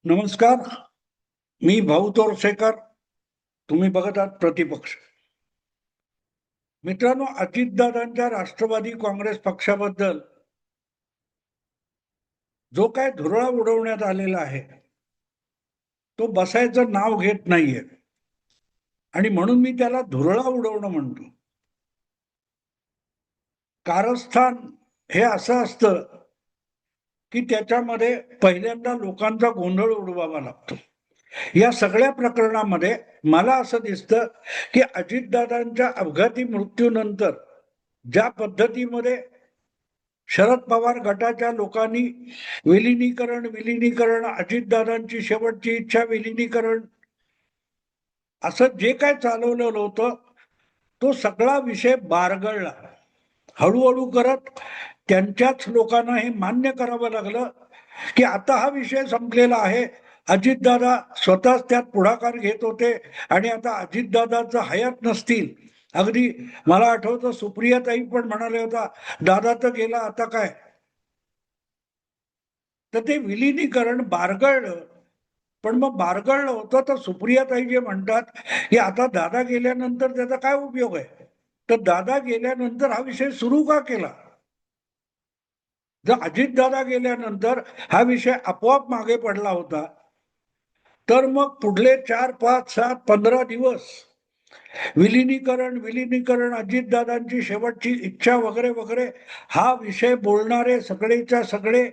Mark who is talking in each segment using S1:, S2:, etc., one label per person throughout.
S1: नमस्कार. मी भाऊ तोरसेकर. तुम्ही बघत आहात प्रतिपक्ष. मित्रांनो, अजितदादांच्या राष्ट्रवादी काँग्रेस पक्षाबद्दल जो काय धुरळा उडवण्यात आलेला आहे तो बसायचं नाव घेत नाहीये आणि म्हणून मी त्याला धुरळा उडवणं म्हणतो. कारस्थान हे असं असतं की त्याच्यामध्ये पहिल्यांदा लोकांचा गोंधळ उडवावा लागतो. या सगळ्या प्रकरणामध्ये मला असं दिसतं की अजितदादांच्या अपघाती मृत्यूनंतर ज्या पद्धतीमध्ये शरद पवार गटाच्या लोकांनी विलिनीकरण अजितदादांची शेवटची इच्छा विलिनीकरण असं जे काय चालवलेलं होतं तो सगळा विषय बारगळला. हळूहळू करत त्यांच्याच लोकांना हे मान्य करावं लागलं की आता हा विषय संपलेला आहे. अजितदादा स्वतःच त्यात पुढाकार घेत होते आणि आता अजितदादाचं हयात नसतील. अगदी मला आठवतं सुप्रियाताई पण म्हणाले होता, दादा तर गेला आता काय. तर ते विलिनीकरण बारगळलं. पण मग बारगळलं होतं तर सुप्रियाताई जे म्हणतात की आता दादा गेल्यानंतर त्याचा काय उपयोग आहे, तर दादा गेल्यानंतर हा विषय सुरू का केला. जर अजितदादा गेल्यानंतर हा विषय आपोआप मागे पडला होता तर मग पुढले 4, 5, 7, 15 दिवस विलिनीकरण अजितदादांची शेवटची इच्छा वगैरे वगैरे हा विषय बोलणारे सगळेच्या सगळे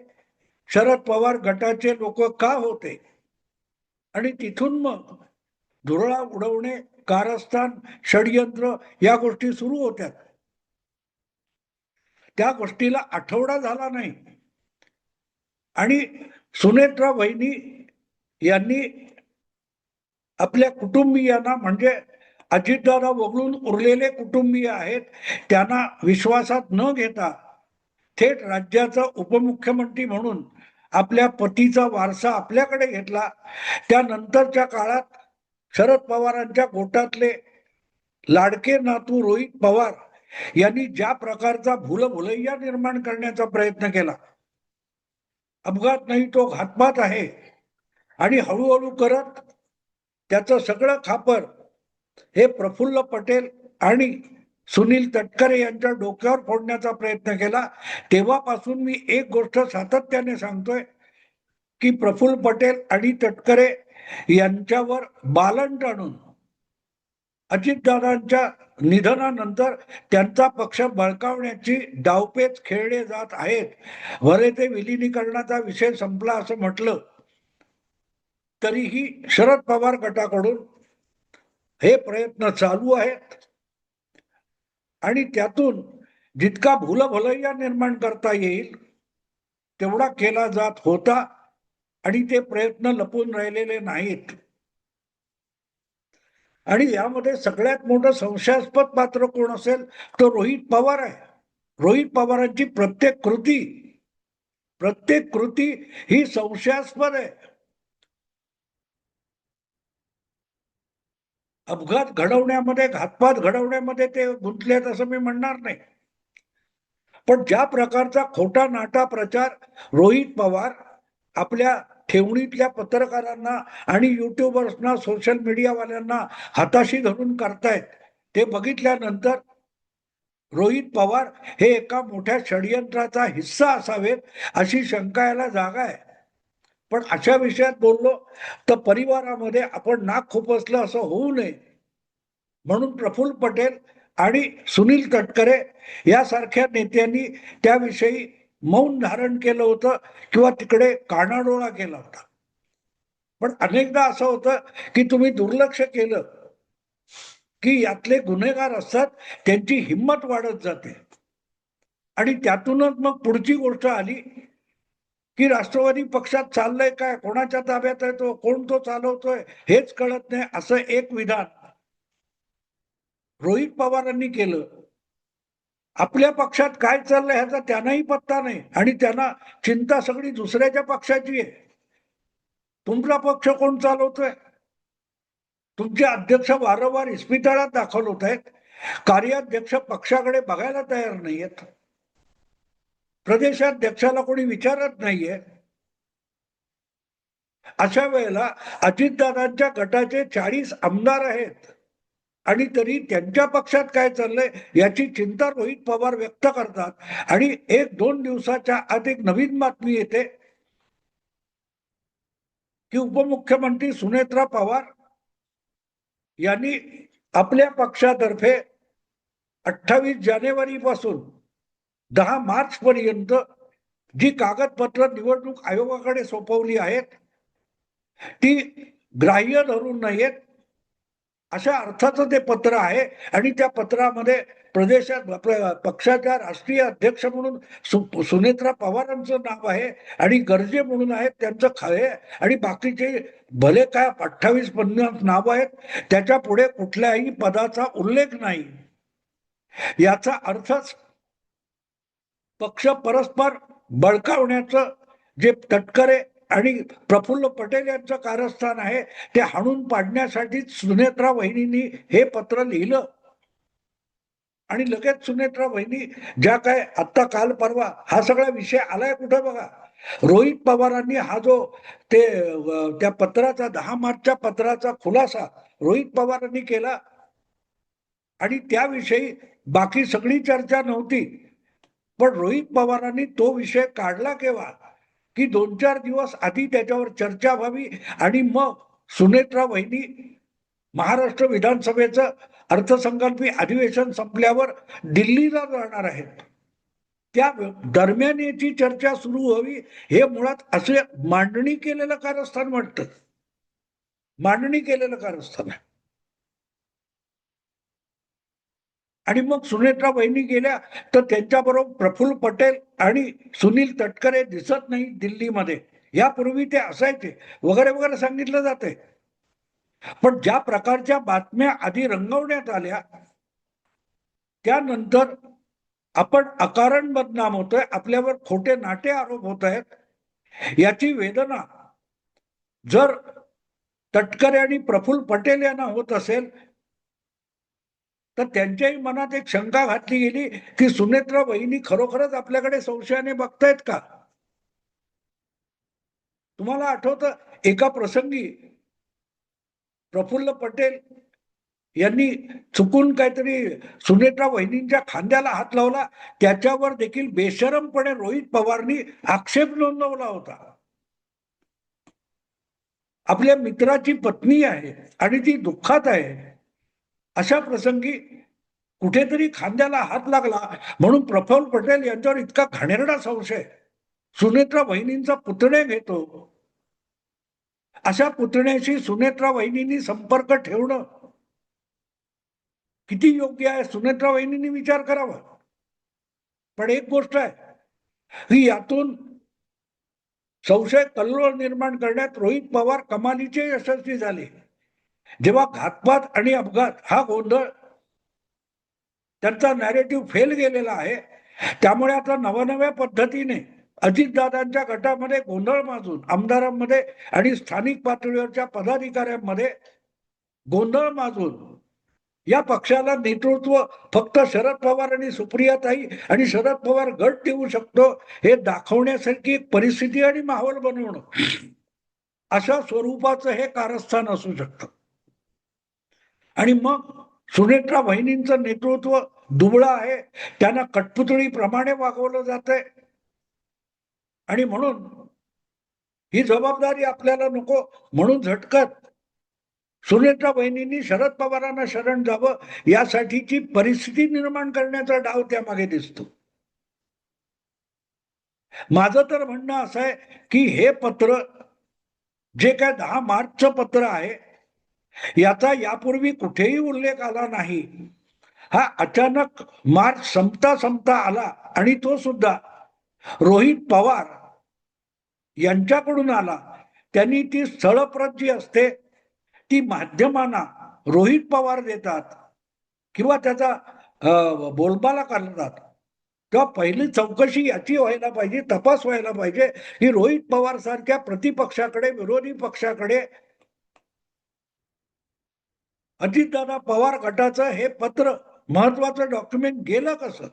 S1: शरद पवार गटाचे लोक का होते. आणि तिथून मग धुरळा उडवणे, कारस्थान, षडयंत्र या गोष्टी सुरू होत्या. त्या गोष्टीला आठवडा झाला नाही आणि सुनेत्रा वहिनी यांनी आपल्या कुटुंबियांना, म्हणजे अजितदादा वगळून उरलेले कुटुंबीय आहेत त्यांना विश्वासात न घेता थेट राज्याचा उपमुख्यमंत्री म्हणून आपल्या पतीचा वारसा आपल्याकडे घेतला. त्यानंतरच्या काळात शरद पवारांच्या गोटातले लाडके नातू रोहित पवार यांनी ज्या प्रकारचा भूलभुलैया निर्माण करण्याचा प्रयत्न केला, अपघात नाही तो घातपात आहे, आणि हळूहळू करत त्याचं सगळं खापर हे प्रफुल्ल पटेल आणि सुनील तटकरे यांच्या डोक्यावर फोडण्याचा प्रयत्न केला. तेव्हापासून मी एक गोष्ट सातत्याने सांगतोय की प्रफुल्ल पटेल आणि तटकरे यांच्यावर बालन आणून अजितदादांच्या निधनानंतर त्यांचा पक्ष बळकावण्याची डावपेच खेळले जात आहेत. भले ते विलिनीकरणाचा विषय संपला असं म्हटलं तरीही शरद पवार गटाकडून हे प्रयत्न चालू आहेत आणि त्यातून जितका भूलभुलैया निर्माण करता येईल तेवढा केला जात होता आणि ते प्रयत्न लपून राहिलेले नाहीत. आणि यामध्ये सगळ्यात मोठं संशयास्पद पात्र कोण असेल तो रोहित पवार आहे. रोहित पवारांची प्रत्येक कृती ही संशयास्पद आहे. अपघात घडवण्यामध्ये, घातपात घडवण्यामध्ये ते गुंतलेत असं मी म्हणणार नाही, पण ज्या प्रकारचा खोटा नाटा प्रचार रोहित पवार आपल्या ठेवणीतल्या पत्रकारांना आणि युट्यूबर्सना, सोशल मीडियावाल्यांना हाताशी धरून करतायत ते बघितल्यानंतर रोहित पवार हे एका मोठ्या षडयंत्राचा हिस्सा असावेत अशी शंका यायला जागा आहे. पण अशा विषयात बोललो तर परिवारामध्ये आपण नाक खुपसलं असं होऊ नये म्हणून प्रफुल्ल पटेल आणि सुनील तटकरे यासारख्या नेत्यांनी त्याविषयी मौन धारण केलं होतं किंवा तिकडे कानाडोळा केला होता. पण अनेकदा असं होतं की तुम्ही दुर्लक्ष केलं की यातले गुन्हेगार असतात त्यांची हिंमत वाढत जाते आणि त्यातूनच मग पुढची गोष्ट आली की राष्ट्रवादी पक्षात चाललंय काय, कोणाच्या ताब्यात आहे तो, कोण तो चालवतोय हेच कळत नाही, असं एक विधान रोहित पवारांनी केलं. आपल्या पक्षात काय चाललंय ह्याचा त्यांनाही पत्ता नाही आणि त्यांना चिंता सगळी दुसऱ्याच्या पक्षाची आहे. तुमचा पक्ष कोण चालवतोय. तुमचे अध्यक्ष वारंवार इस्पितळात दाखल होत आहेत, कार्याध्यक्ष पक्षाकडे बघायला तयार नाहीयेत, प्रदेशाध्यक्षाला कोणी विचारत नाहीये. अशा वेळेला अजितदादांच्या गटाचे 40 आमदार आहेत आणि तरी त्यांच्या पक्षात काय चाललंय याची चिंता रोहित पवार व्यक्त करतात आणि 1-2 दिवसाच्या आत एक नवीन बातमी येते की उपमुख्यमंत्री सुनेत्रा पवार यांनी आपल्या पक्षातर्फे 28 जानेवारी पासून 10 मार्च पर्यंत जी कागदपत्र निवडणूक आयोगाकडे सोपवली आहेत ती ग्राह्य धरून नयेत अशा अर्थाचं ते पत्र आहे आणि त्या पत्रामध्ये प्रदेशात पक्षाच्या राष्ट्रीय अध्यक्ष म्हणून सुनेत्रा पवारांचं नाव आहे आणि गर्जे म्हणून आहेत त्यांचं खरे आणि बाकीचे भले काय 28-50 नाव आहेत त्याच्या पुढे कुठल्याही पदाचा उल्लेख नाही. याचा अर्थच पक्ष परस्पर बळकावण्याचं जे तटकरे आणि प्रफुल्ल पटेल यांचं कारस्थान आहे ते हाणून पाडण्यासाठीच सुनेत्रा वहिनींनी हे पत्र लिहिलं आणि लगेच सुनेत्रा वहिनी ज्या काय आता काल परवा हा सगळा विषय आलाय कुठे बघा. रोहित पवारांनी हा जो ते त्या पत्राचा 10 मार्चच्या पत्राचा खुलासा रोहित पवारांनी केला आणि त्याविषयी बाकी सगळी चर्चा नव्हती. पण रोहित पवारांनी तो विषय काढला केव्हा की 2-4 दिवस आधी त्याच्यावर चर्चा व्हावी आणि मग सुनेत्रा वहिनी महाराष्ट्र विधानसभेचं अर्थसंकल्पीय अधिवेशन संपल्यावर दिल्लीला जाणार आहेत. त्या दरम्यान याची चर्चा सुरू व्हावी हे मुळात असे मांडणी केलेलं कारस्थान वाटतं. मांडणी केलेलं कारस्थान आहे. आणि मग सुनेत्रा वहिनी गेल्या तर त्यांच्याबरोबर प्रफुल्ल पटेल आणि सुनील तटकरे दिसत नाही दिल्लीमध्ये. यापूर्वी ते असायचे वगैरे वगैरे सांगितलं जाते. पण ज्या प्रकारच्या बातम्या आधी रंगवण्यात आल्या त्यानंतर आपण अकारण बदनाम होतोय, आपल्यावर खोटे नाटे आरोप होत आहेत याची वेदना जर तटकरे आणि प्रफुल्ल पटेल यांना होत असेल तर त्यांच्याही मनात एक शंका घातली गेली की सुनेत्रा वहिनी खरोखरच आपल्याकडे संशयाने बघतायत का. तुम्हाला आठवतं एका प्रसंगी प्रफुल्ल पटेल यांनी चुकून काहीतरी सुनेत्रा वहिनींच्या खांद्याला हात लावला त्याच्यावर देखील बेशरमपणे रोहित पवारनी आक्षेप नोंदवला होता. आपल्या मित्राची पत्नी आहे आणि ती दुःखात आहे अशा प्रसंगी कुठेतरी खांद्याला हात लागला म्हणून प्रफुल्ल पटेल यांच्यावर इतका घाणेरडा संशय सुनेत्रा वहिनींचा पुतणे घेतो. अशा पुतण्याशी सुनेत्रा वहिनींनी संपर्क ठेवणं किती योग्य आहे सुनेत्रा वहिनींनी विचार करावा. पण एक गोष्ट आहे की यातून संशय कल्लोळ निर्माण करण्यात रोहित पवार कमालीचे यशस्वी झाले. जेव्हा घातपात आणि अपघात हा गोंधळ त्यांचा नॅरेटिव्ह फेल गेलेला आहे त्यामुळे आता नवनव्या पद्धतीने अजितदादांच्या गटामध्ये गोंधळ माजून आमदारांमध्ये आणि स्थानिक पातळीवरच्या पदाधिकाऱ्यांमध्ये गोंधळ माजून या पक्षाला नेतृत्व फक्त शरद पवार आणि सुप्रियाताई आणि शरद पवार गट देऊ शकतो हे दाखवण्यासाठी एक परिस्थिती आणि माहोल बनवणं अशा स्वरूपाचं हे कारस्थान असू शकतं. आणि मग सुनेत्रा वहिनींचं नेतृत्व दुबळं आहे त्यांना कठपुतळीप्रमाणे वागवलं जातंय आणि म्हणून ही जबाबदारी आपल्याला नको म्हणून झटकत सुनेत्रा वहिनींनी शरद पवारांना शरण जावं यासाठीची परिस्थिती निर्माण करण्याचा डाव त्यामागे दिसतो. माझं तर म्हणणं असं आहे की हे पत्र जे काय 10 मार्चचं पत्र आहे याचा यापूर्वी कुठेही उल्लेख आला नाही. हा अचानक मार्च संपता संपता आला आणि तो सुद्धा रोहित पवार यांच्याकडून आला. त्यांनी ती स्थळप्रत जी असते ती माध्यमांना रोहित पवार देतात किंवा त्याचा बोलबाला करतात तेव्हा पहिली चौकशी याची व्हायला पाहिजे, तपास व्हायला पाहिजे की रोहित पवार सारख्या प्रतिपक्षाकडे विरोधी पक्षाकडे अजितदादा पवार गटाचं हे पत्र महत्वाचं डॉक्युमेंट गेलं कसं.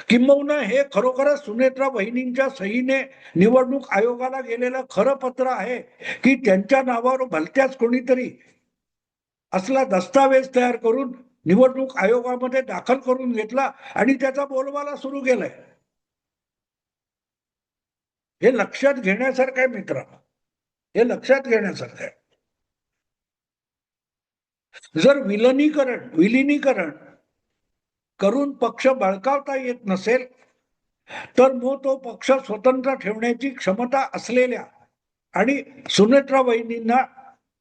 S1: किंबहुना हे खरोखरच सुनेत्रा वहिनींच्या सहीने निवडणूक आयोगाला गेलेलं खरं पत्र आहे की त्यांच्या नावावर भलत्याच कोणीतरी असला दस्तावेज तयार करून निवडणूक आयोगामध्ये दाखल करून घेतला आणि त्याचा बोलबाला सुरू केलाय? हे लक्षात घेण्यासारखं आहे मित्रांनो, हे लक्षात घेण्यासारखं आहे. जर विलिनीकरण करून पक्ष बळकावता येत नसेल तर मग तो पक्ष स्वतंत्र ठेवण्याची क्षमता असलेल्या आणि सुनेत्रा वहिनींना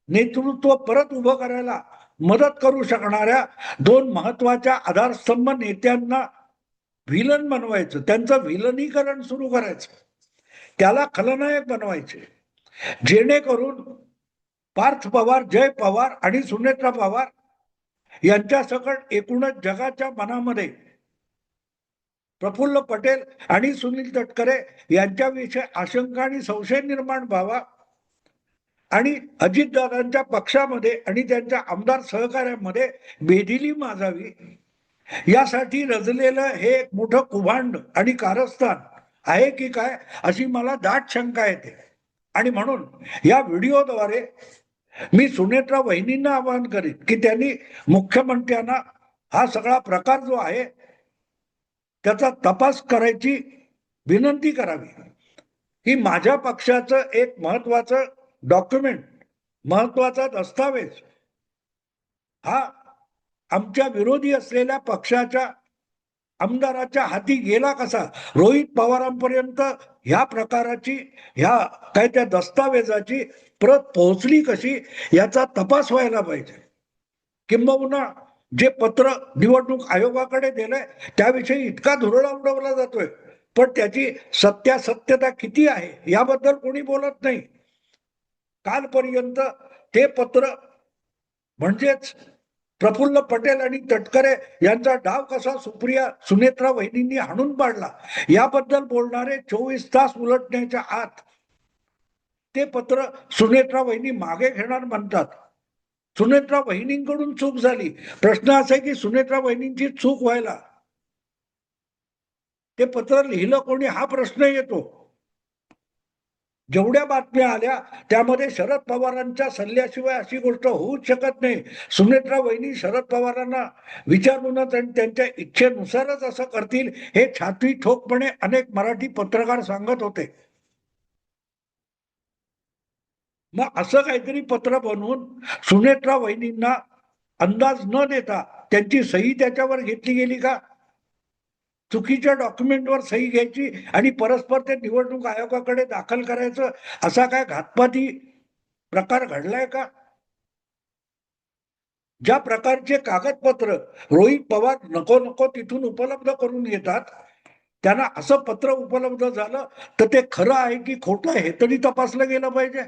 S1: नेतृत्व परत उभं करायला मदत करू शकणाऱ्या दोन महत्वाच्या आधारस्तंभ नेत्यांना व्हिलन बनवायचं, त्यांचं विलनीकरण सुरू करायचं, त्याला खलनायक बनवायचे, जेणेकरून पार्थ पवार, जय पवार आणि सुनेत्रा पवार यांच्या सकट एकूणच जगाच्या मनामध्ये प्रफुल्ल पटेल आणि सुनील तटकरे यांच्याविषयी आशंका आणि संशय निर्माण व्हावा आणि अजितदादांच्या पक्षामध्ये आणि त्यांच्या आमदार सहकार्यामध्ये बेदिली माजावी, यासाठी रचलेलं हे एक मोठं कुभांड आणि कारस्थान आहे की काय अशी मला दाट शंका येते. आणि म्हणून या व्हिडिओद्वारे मी सुनेत्रा वहिनींना आवाहन करीन की त्यांनी मुख्यमंत्र्यांना हा सगळा प्रकार जो आहे त्याचा तपास करायची विनंती करावी की माझ्या पक्षाचं एक महत्वाचं डॉक्युमेंट, महत्वाचा दस्तावेज हा आमच्या विरोधी असलेल्या पक्षाच्या आमदाराच्या हाती गेला कसा, रोहित पवारांपर्यंत ह्या प्रकाराची, ह्या काय त्या दस्तावेजाची प्रत पोहोचली कशी याचा तपास व्हायला पाहिजे. किंबहुना जे पत्र निवडणूक आयोगाकडे दिलंय त्याविषयी इतका धुरळा उडवला जातोय पण त्याची सत्यासत्यता किती आहे याबद्दल कोणी बोलत नाही. कालपर्यंत ते पत्र म्हणजेच प्रफुल्ल पटेल आणि तटकरे यांचा डाव कसा सुनेत्रा वहिनींनी हाणून पाडला याबद्दल बोलणारे 24 तास उलटण्याच्या आत ते पत्र सुनेत्रा वहिनी मागे घेणार म्हणतात. सुनेत्रा वहिनींकडून चूक झाली. प्रश्न असा आहे की सुनेत्रा वहिनींची चूक व्हायला ते पत्र लिहिलं कोणी हा प्रश्न येतो. जेवढ्या बातम्या आल्या त्यामध्ये शरद पवारांच्या सल्ल्याशिवाय अशी गोष्ट होऊच शकत नाही. सुनेत्रा वहिनी शरद पवारांना विचारूनच आणि त्यांच्या इच्छेनुसारच असं करतील हे छाती ठोकपणे अनेक मराठी पत्रकार सांगत होते. मग असं काहीतरी पत्र बनवून सुनेत्रा वहिनींना अंदाज न देता त्यांची सही त्याच्यावर घेतली गेली का? चुकीच्या डॉक्युमेंटवर सही घ्यायची आणि परस्पर ते निवडणूक आयोगाकडे दाखल करायचं असा काय घातपाती प्रकार घडलाय का? ज्या प्रकारचे कागदपत्र रोहित पवार नको नको तिथून उपलब्ध करून घेतात त्यांना असं पत्र उपलब्ध झालं तर ते खरं आहे की खोटं हे तरी तपासलं गेलं पाहिजे.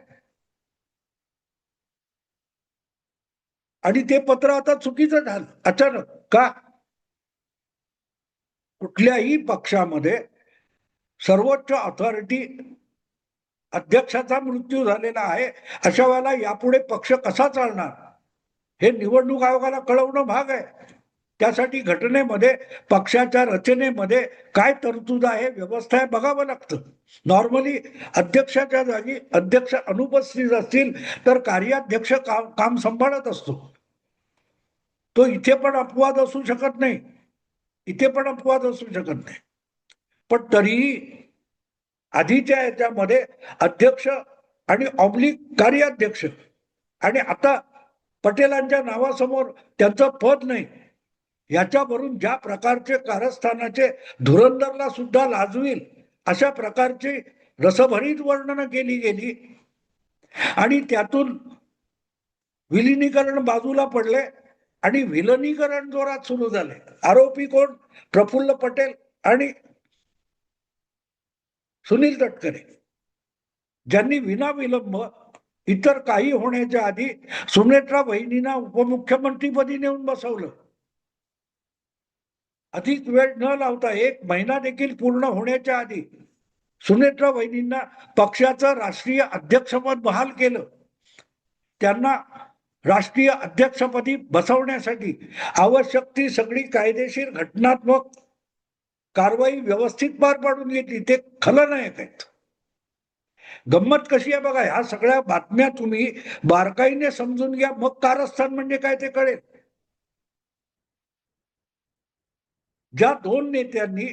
S1: आणि ते पत्र आता चुकीचं झालं अचानक का? कुठल्याही पक्षामध्ये सर्वोच्च अथॉरिटी अध्यक्षाचा मृत्यू झालेला आहे अशा वेळेला यापुढे पक्ष कसा चालणार हे निवडणूक आयोगाला कळवणं भाग आहे. त्यासाठी घटनेमध्ये पक्षाच्या रचनेमध्ये काय तरतूद आहे, व्यवस्था आहे बघावं लागतं. नॉर्मली अध्यक्षाच्या जागी अध्यक्ष अनुपस्थित असतील तर कार्याध्यक्ष काम सांभाळत असतो. तो इथे पण अपवाद असू शकत नाही, इथे पण अपवाद असू शकत नाही. पण तरीही आधीच्या याच्यामध्ये अध्यक्ष आणि ऑब्लिक कार्याध्यक्ष आणि आता पटेलांच्या नावासमोर त्यांचं पद नाही याच्यावरून ज्या प्रकारचे कारस्थानाचे धुरंदरला सुद्धा लाजवील अशा प्रकारची रसभरीत वर्णनं केली गेली आणि त्यातून विलिनीकरण बाजूला पडले आणि विलनीकरण जोरात सुरू झाले. आरोपी कोण? प्रफुल्ल पटेल आणि सुनील तटकरे, ज्यांनी विनाविलंब इतर काही होण्याच्या आधी सुनेत्रा वहिनींना उपमुख्यमंत्रीपदी नेऊन बसवलं. अधिक वेळ न लावता 1 महिना देखील पूर्ण होण्याच्या आधी सुनेत्रा वहिनींना पक्षाचं राष्ट्रीय अध्यक्षपद बहाल केलं. त्यांना राष्ट्रीय अध्यक्षपदी बसवण्यासाठी आवश्यक ती सगळी कायदेशीर घटनात्मक कारवाई व्यवस्थित पार पाडून घेतली, ते खलनायक आहेत. गंमत कशी आहे बघा, ह्या सगळ्या बातम्या तुम्ही बारकाईने समजून घ्या, मग कारस्थान म्हणजे काय ते कळेल. ज्या दोन नेत्यांनी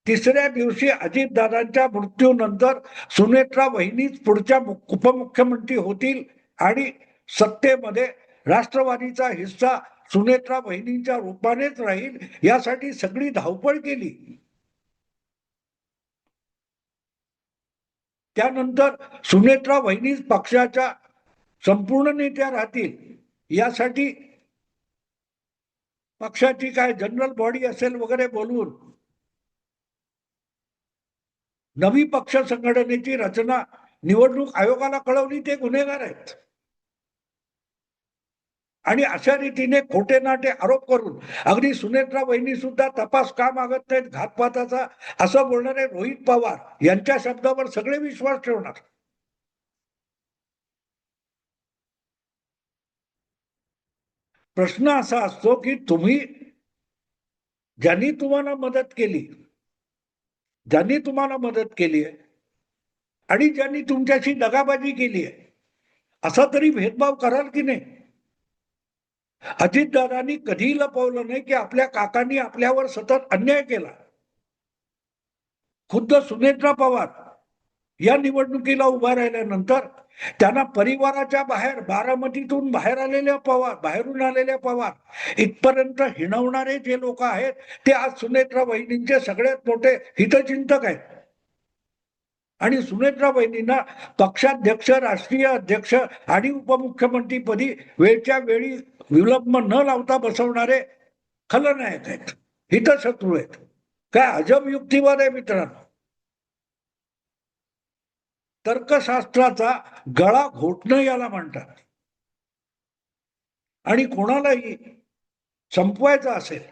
S1: तिसऱ्या दिवशी अजितदादांच्या मृत्यूनंतर सुनेत्रा वहिनीच पुढच्या उपमुख्यमंत्री होतील आणि सत्तेमध्ये राष्ट्रवादीचा हिस्सा सुनेत्रा वहिनींच्या रूपानेच राहील, यासाठी सगळी धावपळ केली. त्यानंतर सुनेत्रा वहिनीच पक्षाच्या संपूर्ण नेत्या राहतील, यासाठी पक्षाची काय जनरल बॉडी असेल वगैरे बोलवून नवी पक्ष संघटनेची रचना निवडणूक आयोगाला कळवली. ते गुन्हेगार आहेत. आणि अशा रीतीने खोटे नाटे आरोप करून अगदी सुनेत्रा वहिनी सुद्धा तपास का मागत नाहीत घातपाताचा, असं बोलणारे रोहित पवार यांच्या शब्दावर सगळे विश्वास ठेवणार. प्रश्न असा असतो की तुम्ही ज्यांनी तुम्हाला मदत केली, ज्यांनी तुम्हाला मदत केली आहे आणि ज्यांनी तुमच्याशी दगाबाजी केली आहे, असा तरी भेदभाव कराल की नाही. अजितदादांनी कधी लपवलं नाही की आपल्या काकांनी आपल्यावर सतत अन्याय केला. खुद्द सुनेत्रा पवार या निवडणुकीला उभा राहिल्यानंतर त्यांना परिवाराच्या बाहेर, बारामतीतून बाहेरून आलेल्या पवार इथपर्यंत हिणवणारे जे लोक आहेत, ते आज सुनेत्रा वहिनींचे सगळ्यात मोठे हितचिंतक आहेत. आणि सुनेत्रा वहिनींना पक्षाध्यक्ष, राष्ट्रीय अध्यक्ष आणि उपमुख्यमंत्री पदी वेळच्या वेळी विलंब न लावता बसवणारे खलनायक आहेत, हितशत्रू आहेत. काय अजब युक्तिवाद आहे मित्रांनो. तर्कशास्त्राचा गळा घोटणं याला म्हणतात. आणि कोणालाही संपवायचं असेल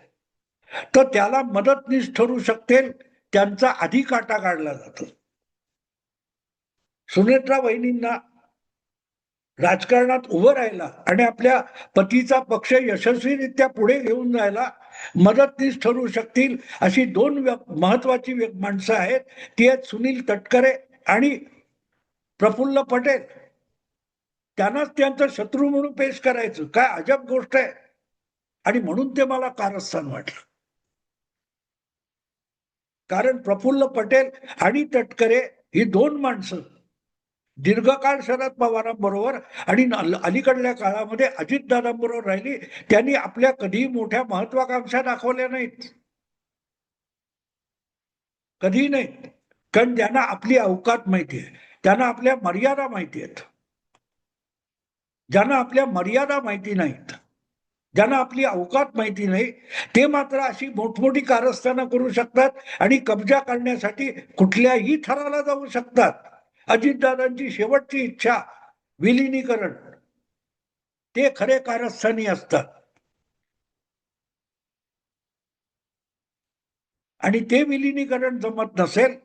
S1: तर त्याला मदतनीस ठरू शकतील त्यांचा आधी काटा काढला जातो. सुनेत्रा वहिनींना राजकारणात उभं राहायला आणि आपल्या पतीचा पक्ष यशस्वीरित्या पुढे घेऊन जायला मदतनीस ठरू शकतील अशी दोन महत्वाची माणसं आहेत. ती आहेत सुनील तटकरे आणि प्रफुल्ल पटेल. त्यांनाच त्यांचं शत्रू म्हणून पेश करायचं, काय अजब गोष्ट आहे. आणि म्हणून ते मला कारस्थान वाटलं. कारण प्रफुल्ल पटेल आणि तटकरे ही दोन माणसं दीर्घकाळ शरद पवारांबरोबर आणि अलीकडल्या काळामध्ये अजितदादांबरोबर राहिली. त्यांनी आपल्या कधीही मोठ्या महत्वाकांक्षा दाखवल्या नाहीत, कधी नाही. कारण त्यांना आपली अवकात माहिती आहे, त्यांना आपल्या मर्यादा माहिती आहेत. ज्यांना आपल्या मर्यादा माहिती नाहीत, ज्यांना आपली अवकात माहिती नाही, ते मात्र अशी मोठमोठी कारस्थानं करू शकतात आणि कब्जा करण्यासाठी कुठल्याही थराला जाऊ शकतात. अजितदादांची शेवटची इच्छा विलिनीकरण, ते खरे कारस्थानी असतात. आणि ते विलिनीकरण जमत नसेल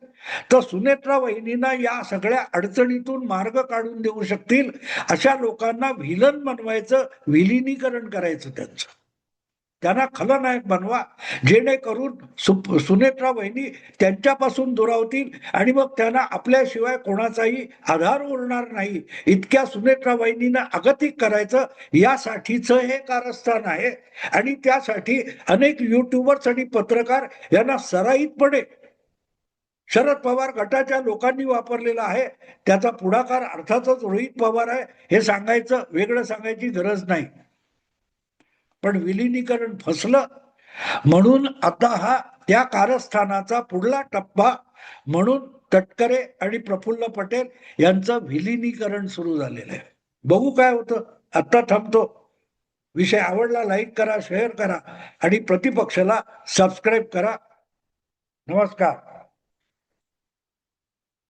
S1: तर सुनेत्रा वहिनींना या सगळ्या अडचणीतून मार्ग काढून देऊ शकतील अशा लोकांना व्हिलन बनवायचं, विलिनीकरण करायचं त्यांचं. त्यांना खलनायक बनवा, जेणेकरून सुनेत्रा वहिनी त्यांच्यापासून दुरावतील आणि मग त्यांना आपल्याशिवाय कोणाचाही आधार उरणार नाही. इतक्या सुनेत्रा वहिनींना अगतिक करायचं, यासाठीच हे कारस्थान आहे. आणि त्यासाठी अनेक युट्यूबर्स आणि पत्रकार यांना सराईतपणे शरद पवार गटाच्या लोकांनी वापरलेला आहे. त्याचा पुढाकार अर्थातच रोहित पवार आहे, हे सांगायचं, वेगळं सांगायची गरज नाही. पण विलिनीकरण फसलं म्हणून आता हा त्या कारस्थानाचा पुढला टप्पा म्हणून तटकरे आणि प्रफुल्ल पटेल यांचं विलिनीकरण सुरू झालेलं आहे. बघू काय होतं. आता थांबतो. विषय आवडला लाईक करा, शेअर करा आणि प्रतिपक्षाला सबस्क्राईब करा. नमस्कार.